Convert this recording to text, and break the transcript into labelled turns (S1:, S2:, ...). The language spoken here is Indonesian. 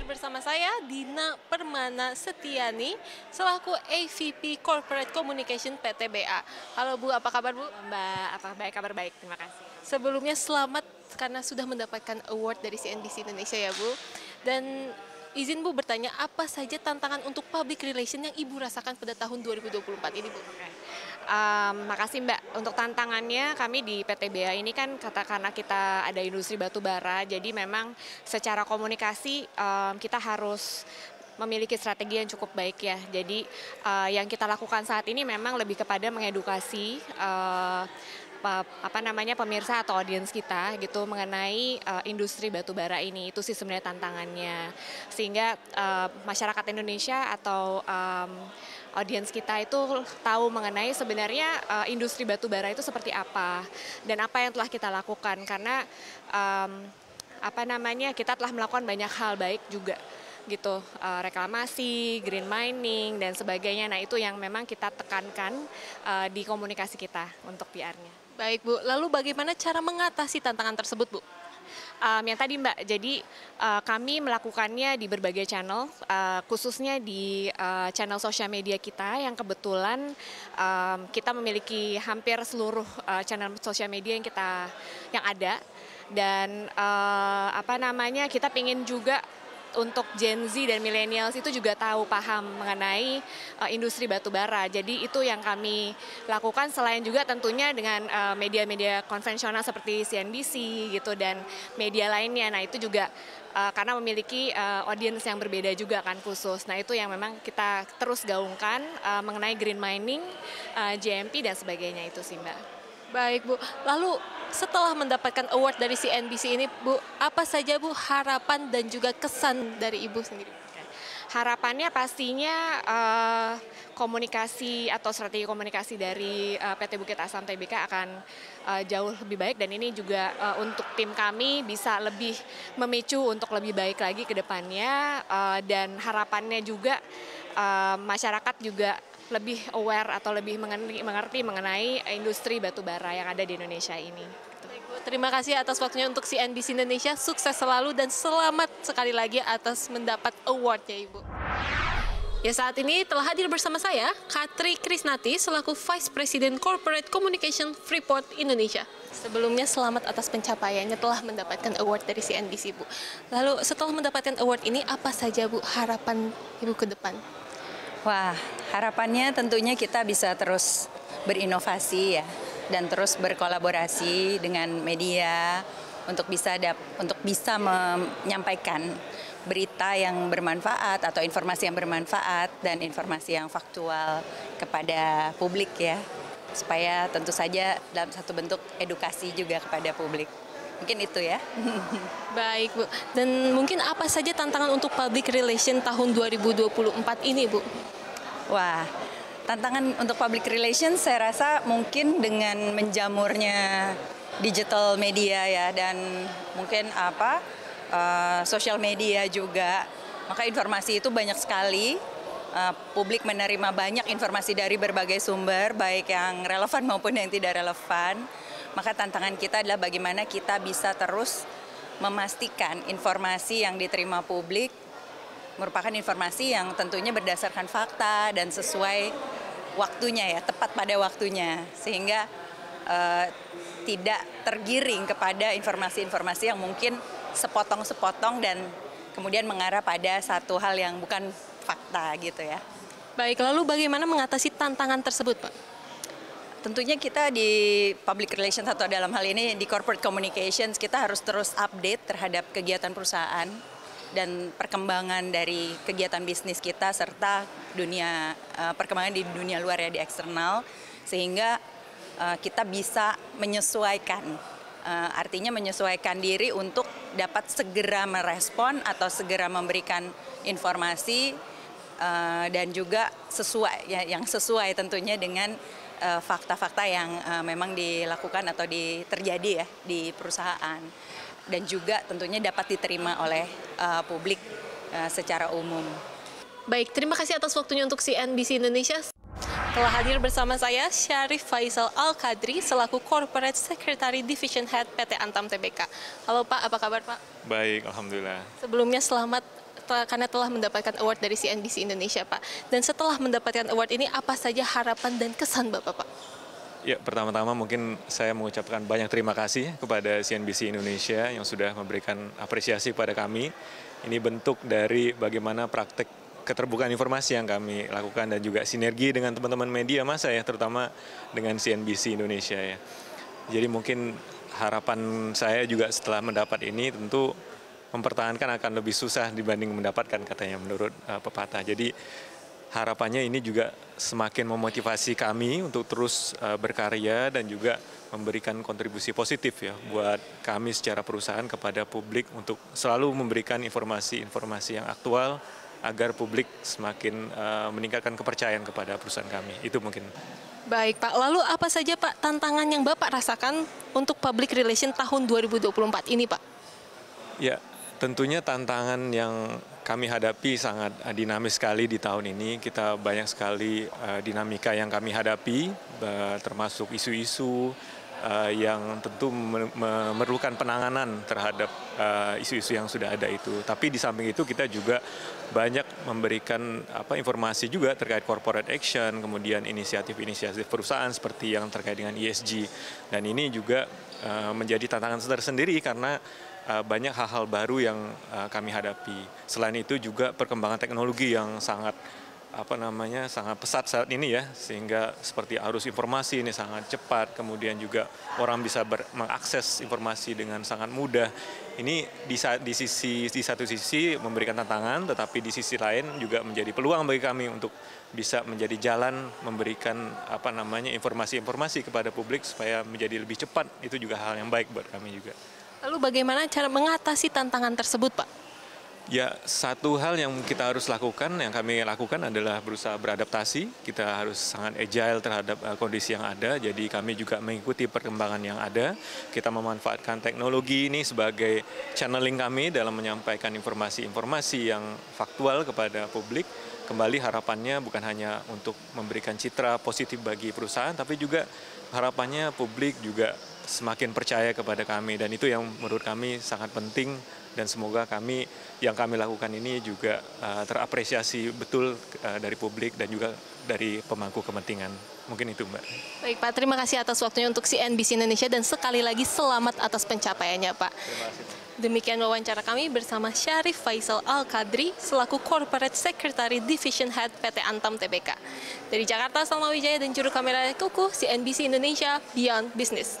S1: bersama saya Dina Permana Setiani selaku AVP Corporate Communication PT BA. Halo Bu, apa kabar Bu?
S2: Mbak, apa baik, kabar baik, terima kasih.
S1: Sebelumnya selamat karena sudah mendapatkan award dari CNBC Indonesia ya Bu. Dan izin Bu bertanya, apa saja tantangan untuk public relation yang Ibu rasakan pada tahun 2024 ini Bu?
S2: Makasih Mbak, untuk tantangannya kami di PT BA ini kan karena kita ada industri batu bara, jadi memang secara komunikasi kita harus memiliki strategi yang cukup baik ya. Jadi yang kita lakukan saat ini memang lebih kepada mengedukasi pemirsa atau audiens kita gitu mengenai industri batu bara ini. Itu sih sebenarnya tantangannya, sehingga masyarakat Indonesia atau audiens kita itu tahu mengenai sebenarnya industri batu bara itu seperti apa dan apa yang telah kita lakukan, karena kita telah melakukan banyak hal baik juga gitu, reklamasi, green mining dan sebagainya. Nah, itu yang memang kita tekankan di komunikasi kita untuk PR-nya.
S1: Baik Bu, lalu bagaimana cara mengatasi tantangan tersebut Bu?
S2: Yang tadi Mbak, jadi kami melakukannya di berbagai channel, khususnya di channel sosial media kita yang kebetulan kita memiliki hampir seluruh channel sosial media yang ada, dan kita ingin juga untuk Gen Z dan millennials itu juga paham mengenai industri batu bara. Jadi itu yang kami lakukan, selain juga tentunya dengan media-media konvensional seperti CNBC gitu dan media lainnya. Nah, itu juga karena memiliki audiens yang berbeda juga kan khusus. Nah, itu yang memang kita terus gaungkan mengenai green mining, GMP dan sebagainya itu sih Mbak.
S1: Baik Bu, lalu setelah mendapatkan award dari CNBC ini Bu, apa saja Bu harapan dan juga kesan dari Ibu sendiri?
S2: Harapannya pastinya komunikasi atau strategi komunikasi dari PT Bukit Asam Tbk akan jauh lebih baik, dan ini juga untuk tim kami bisa lebih memicu untuk lebih baik lagi ke depannya, dan harapannya juga masyarakat juga lebih aware atau lebih mengerti mengenai industri batu bara yang ada di Indonesia ini.
S1: Baik, Bu. Terima kasih atas waktunya untuk CNBC Indonesia. Sukses selalu dan selamat sekali lagi atas mendapat awardnya Ibu. Ya, saat ini telah hadir bersama saya Katri Krisnati selaku Vice President Corporate Communication Freeport Indonesia. Sebelumnya selamat atas pencapaiannya telah mendapatkan award dari CNBC Bu. Lalu setelah mendapatkan award ini apa saja Bu harapan Ibu ke depan?
S3: Wah, harapannya tentunya kita bisa terus berinovasi ya, dan terus berkolaborasi dengan media untuk bisa menyampaikan berita yang bermanfaat atau informasi yang bermanfaat dan informasi yang faktual kepada publik ya, supaya tentu saja dalam satu bentuk edukasi juga kepada publik. Mungkin itu ya.
S1: Baik Bu, dan mungkin apa saja tantangan untuk public relation tahun 2024 ini Bu?
S3: Wah, tantangan untuk public relation saya rasa mungkin dengan menjamurnya digital media ya, dan mungkin sosial media juga, maka informasi itu banyak sekali. Publik menerima banyak informasi dari berbagai sumber, baik yang relevan maupun yang tidak relevan. Maka tantangan kita adalah bagaimana kita bisa terus memastikan informasi yang diterima publik merupakan informasi yang tentunya berdasarkan fakta dan sesuai waktunya ya, tepat pada waktunya, sehingga tidak tergiring kepada informasi-informasi yang mungkin sepotong-sepotong dan kemudian mengarah pada satu hal yang bukan fakta gitu ya.
S1: Baik, lalu bagaimana mengatasi tantangan tersebut Pak?
S3: Tentunya kita di public relations atau dalam hal ini di corporate communications, kita harus terus update terhadap kegiatan perusahaan dan perkembangan dari kegiatan bisnis kita, serta perkembangan di dunia luar ya, di eksternal, sehingga kita bisa menyesuaikan, artinya menyesuaikan diri untuk dapat segera merespon atau segera memberikan informasi dan juga yang sesuai tentunya dengan fakta-fakta yang memang dilakukan atau terjadi ya di perusahaan, dan juga tentunya dapat diterima oleh publik secara umum.
S1: Baik, terima kasih atas waktunya untuk CNBC Indonesia. Telah hadir bersama saya Syarif Faisal Al-Kadri selaku Corporate Secretary Division Head PT Antam Tbk. Halo Pak, apa kabar Pak?
S4: Baik, alhamdulillah.
S1: Sebelumnya selamat karena telah mendapatkan award dari CNBC Indonesia, Pak. Dan setelah mendapatkan award ini, apa saja harapan dan kesan Bapak, Pak?
S4: Ya, pertama-tama mungkin saya mengucapkan banyak terima kasih kepada CNBC Indonesia yang sudah memberikan apresiasi kepada kami. Ini bentuk dari bagaimana praktek keterbukaan informasi yang kami lakukan dan juga sinergi dengan teman-teman media massa ya, terutama dengan CNBC Indonesia ya. Jadi mungkin harapan saya juga setelah mendapat ini tentu mempertahankan akan lebih susah dibanding mendapatkan katanya menurut pepatah. Jadi harapannya ini juga semakin memotivasi kami untuk terus berkarya dan juga memberikan kontribusi positif ya buat kami secara perusahaan kepada publik untuk selalu memberikan informasi-informasi yang aktual agar publik semakin meningkatkan kepercayaan kepada perusahaan kami. Itu mungkin.
S1: Baik Pak, lalu apa saja Pak tantangan yang Bapak rasakan untuk public relation tahun 2024 ini Pak?
S4: Ya, tentunya tantangan yang kami hadapi sangat dinamis sekali di tahun ini. Kita banyak sekali dinamika yang kami hadapi, termasuk isu-isu yang tentu memerlukan penanganan terhadap isu-isu yang sudah ada itu. Tapi di samping itu kita juga banyak memberikan informasi juga terkait corporate action, kemudian inisiatif-inisiatif perusahaan seperti yang terkait dengan ESG. Dan ini juga menjadi tantangan tersendiri karena banyak hal-hal baru yang kami hadapi. Selain itu juga perkembangan teknologi yang sangat sangat pesat saat ini ya, sehingga seperti arus informasi ini sangat cepat, kemudian juga orang bisa mengakses informasi dengan sangat mudah. Ini di satu sisi memberikan tantangan, tetapi di sisi lain juga menjadi peluang bagi kami untuk bisa menjadi jalan memberikan informasi-informasi kepada publik supaya menjadi lebih cepat. Itu juga hal yang baik buat kami juga.
S1: Lalu bagaimana cara mengatasi tantangan tersebut Pak?
S4: Ya, satu hal yang kita harus lakukan, yang kami lakukan adalah berusaha beradaptasi. Kita harus sangat agile terhadap kondisi yang ada, jadi kami juga mengikuti perkembangan yang ada. Kita memanfaatkan teknologi ini sebagai channeling kami dalam menyampaikan informasi-informasi yang faktual kepada publik. Kembali harapannya bukan hanya untuk memberikan citra positif bagi perusahaan, tapi juga harapannya publik juga semakin percaya kepada kami. Dan itu yang menurut kami sangat penting. Dan semoga yang kami lakukan ini juga terapresiasi betul dari publik dan juga dari pemangku kepentingan. Mungkin itu Mbak.
S1: Baik Pak, terima kasih atas waktunya untuk CNBC Indonesia dan sekali lagi selamat atas pencapaiannya Pak.
S4: Terima kasih.
S1: Demikian wawancara kami bersama Syarif Faisal Al-Kadri selaku Corporate Secretary Division Head PT Antam Tbk. Dari Jakarta, Salma Wijaya dan juru kamera Kuku, CNBC Indonesia, Beyond Business.